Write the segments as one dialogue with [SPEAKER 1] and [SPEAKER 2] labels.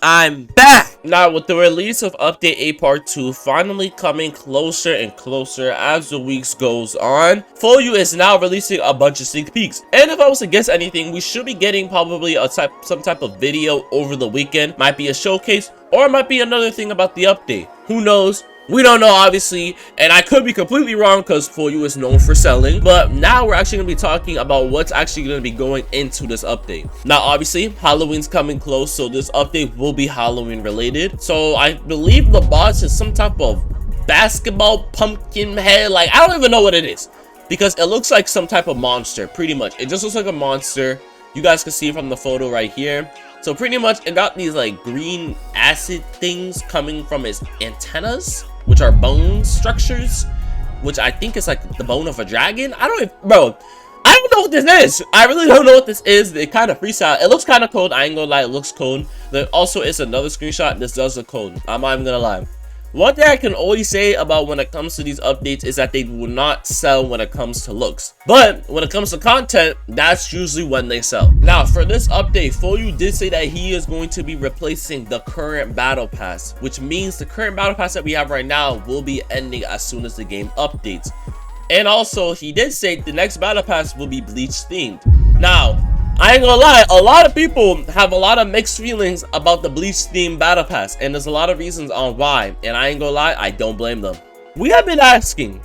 [SPEAKER 1] I'm back! Now, with the release of Update 8 Part 2 finally coming closer and closer as the weeks goes on, Phoeyu is now releasing a bunch of sneak peeks. And if I was to guess anything, we should be getting probably some type of video over the weekend. Might be a showcase, or it might be another thing about the update. Who knows? We don't know, obviously, and I could be completely wrong because Phoeyu is known for selling. But now we're actually going to be talking about what's actually going to be going into this update. Now, obviously, Halloween's coming close, so this update will be Halloween related. So I believe the boss is some type of basketball pumpkin head. Like, I don't even know what it is because it looks like some type of monster, pretty much. It just looks like a monster. You guys can see from the photo right here. So pretty much it got these like green acid things coming from its antennas, which are bone structures, which I think is like the bone of a dragon. I don't know what this is. I really don't know what this is. It kind of freestyle. It looks kind of cold. I ain't gonna lie, it looks cold. There also is another screenshot. This does look cold. I'm not even gonna lie. One thing I can always say about when it comes to these updates is that they will not sell when it comes to looks. But when it comes to content, that's usually when they sell. Now, for this update, Phoeyu did say that he is going to be replacing the current battle pass, which means the current battle pass that we have right now will be ending as soon as the game updates. And also, he did say the next battle pass will be Bleach themed. Now, I ain't gonna lie, a lot of people have a lot of mixed feelings about the Bleach themed battle pass, and there's a lot of reasons on why, and I ain't gonna lie, I don't blame them. We have been asking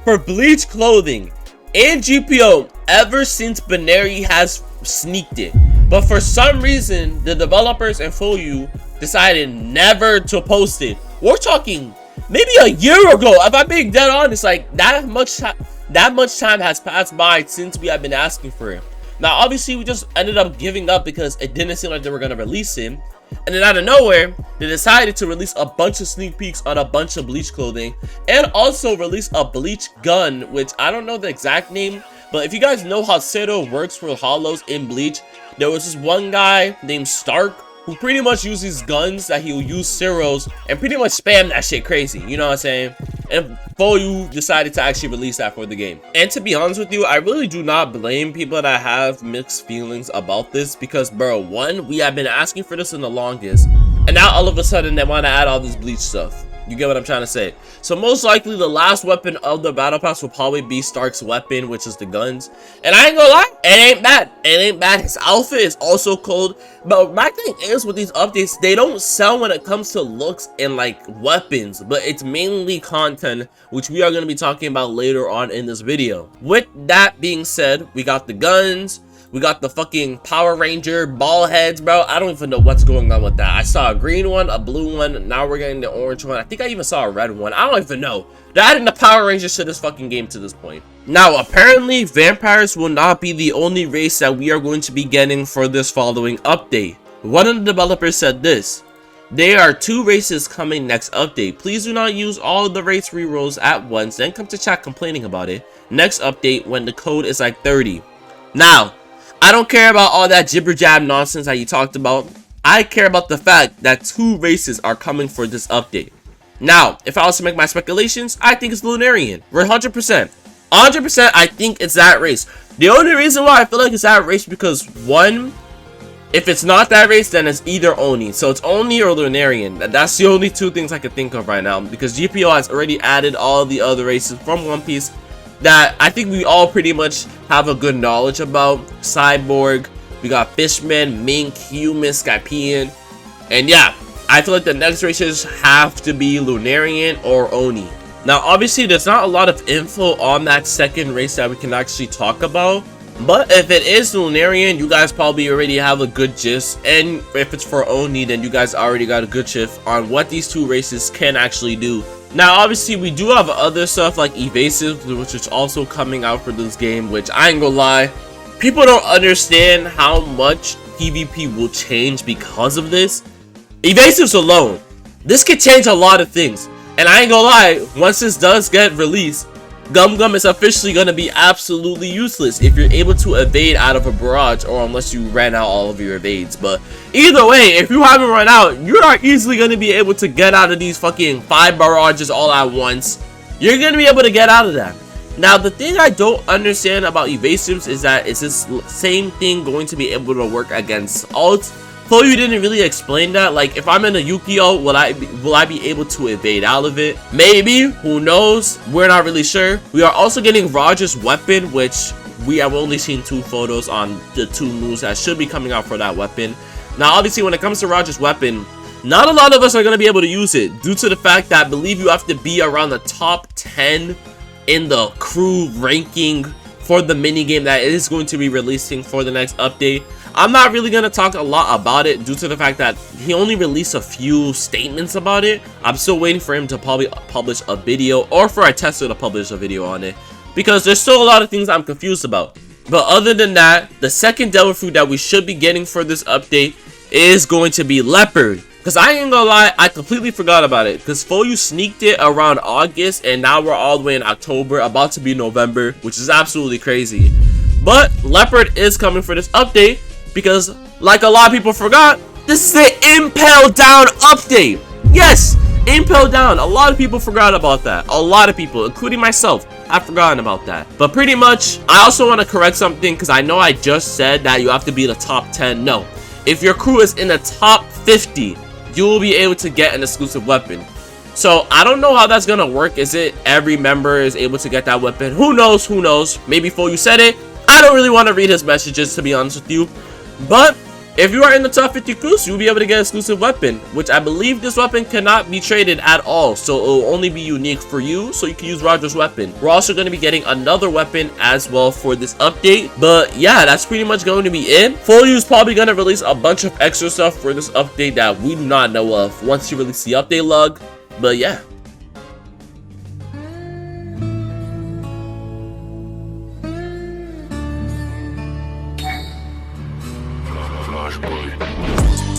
[SPEAKER 1] for Bleach clothing and GPO ever since Binary has sneaked it, but for some reason the developers and Phoeyu decided never to post it. We're talking maybe a year ago, if I'm being dead honest. Like that much time has passed by since we have been asking for it. Now, obviously, we just ended up giving up because it didn't seem like they were going to release him. And then out of nowhere, they decided to release a bunch of sneak peeks on a bunch of Bleach clothing. And also release a Bleach gun, which I don't know the exact name. But if you guys know how Zero works for Hollows in Bleach, there was this one guy named Stark who pretty much uses guns that he'll use Zeros and pretty much spam that shit crazy. You know what I'm saying? And Phoeyu decided to actually release that for the game. And to be honest with you, I really do not blame people that have mixed feelings about this because, bro, one, we have been asking for this in the longest, and now all of a sudden they want to add all this Bleach stuff. You get what I'm trying to say? So most likely the last weapon of the battle pass will probably be Stark's weapon, which is the guns. And I ain't gonna lie, it ain't bad. It ain't bad. His outfit is also cold. But my thing is with these updates, they don't sell when it comes to looks and like weapons, but it's mainly content, which we are going to be talking about later on in this video. With that being said, we got the guns. We got the fucking Power Ranger ball heads, bro. I don't even know what's going on with that. I saw a green one, a blue one. Now we're getting the orange one. I think I even saw a red one. I don't even know. They're adding the Power Rangers to this fucking game to this point. Now, apparently, vampires will not be the only race that we are going to be getting for this following update. One of the developers said this: there are 2 races coming next update. Please do not use all of the race rerolls at once, then come to chat complaining about it. Next update when the code is like 30. Now, I don't care about all that jibber jab nonsense that you talked about. I care about the fact that 2 races are coming for this update. Now, if I was to make my speculations, I think it's Lunarian. We're 100%. 100% I think it's that race. The only reason why I feel like it's that race because, one, if it's not that race, then it's either Oni. So it's Oni or Lunarian. That's the only 2 things I can think of right now because GPO has already added all the other races from One Piece that I think we all pretty much have a good knowledge about. Cyborg, we got Fishman, Mink, Human, Skypian, and yeah, I feel like the next races have to be Lunarian or Oni. Now, obviously, there's not a lot of info on that second race that we can actually talk about, but if it is Lunarian, you guys probably already have a good gist, and if it's for Oni, then you guys already got a good shift on what these 2 races can actually do. Now, obviously, we do have other stuff like Evasive, which is also coming out for this game, which I ain't gonna lie, people don't understand how much PvP will change because of this. Evasives alone, this could change a lot of things, and I ain't gonna lie, once this does get released, Gum Gum is officially going to be absolutely useless if you're able to evade out of a barrage, or unless you ran out all of your evades. But either way, if you haven't run out, you are easily going to be able to get out of these fucking 5 barrages all at once. You're going to be able to get out of that. Now, the thing I don't understand about evasives is that is this same thing going to be able to work against alts? Phoeyu didn't really explain that. Like, if I'm in a Yu-Gi-Oh, will I be able to evade out of it? Maybe. Who knows? We're not really sure. We are also getting Roger's weapon, which we have only seen 2 photos on the 2 moves that should be coming out for that weapon. Now, obviously, when it comes to Roger's weapon, not a lot of us are going to be able to use it due to the fact that I believe you have to be around the top 10 in the crew ranking for the minigame that it is going to be releasing for the next update. I'm not really going to talk a lot about it due to the fact that he only released a few statements about it. I'm still waiting for him to probably publish a video, or for a tester to publish a video on it, because there's still a lot of things I'm confused about. But other than that, the second devil fruit that we should be getting for this update is going to be Leopard. Because I ain't gonna lie, I completely forgot about it. Because Phoeyu sneaked it around August, and now we're all the way in October, about to be November, which is absolutely crazy. But Leopard is coming for this update, because like a lot of people forgot, this is the Impel Down update. Yes, Impel Down. A lot of people forgot about that. A lot of people, including myself, I've forgotten about that. But pretty much, I also want to correct something, because I know I just said that you have to be the top 10. No, if your crew is in the top 50, you will be able to get an exclusive weapon. So I don't know how that's gonna work. Is it every member is able to get that weapon? Who knows? Who knows? Maybe Phoeyu said it. I don't really want to read his messages, to be honest with you. But if you are in the top 50 crews, you'll be able to get an exclusive weapon, which I believe this weapon cannot be traded at all. So it will only be unique for you, so you can use Roger's weapon. We're also going to be getting another weapon as well for this update. But yeah, that's pretty much going to be it. Phoeyu is probably going to release a bunch of extra stuff for this update that we do not know of once he releases the update log. But yeah.
[SPEAKER 2] Flash boy.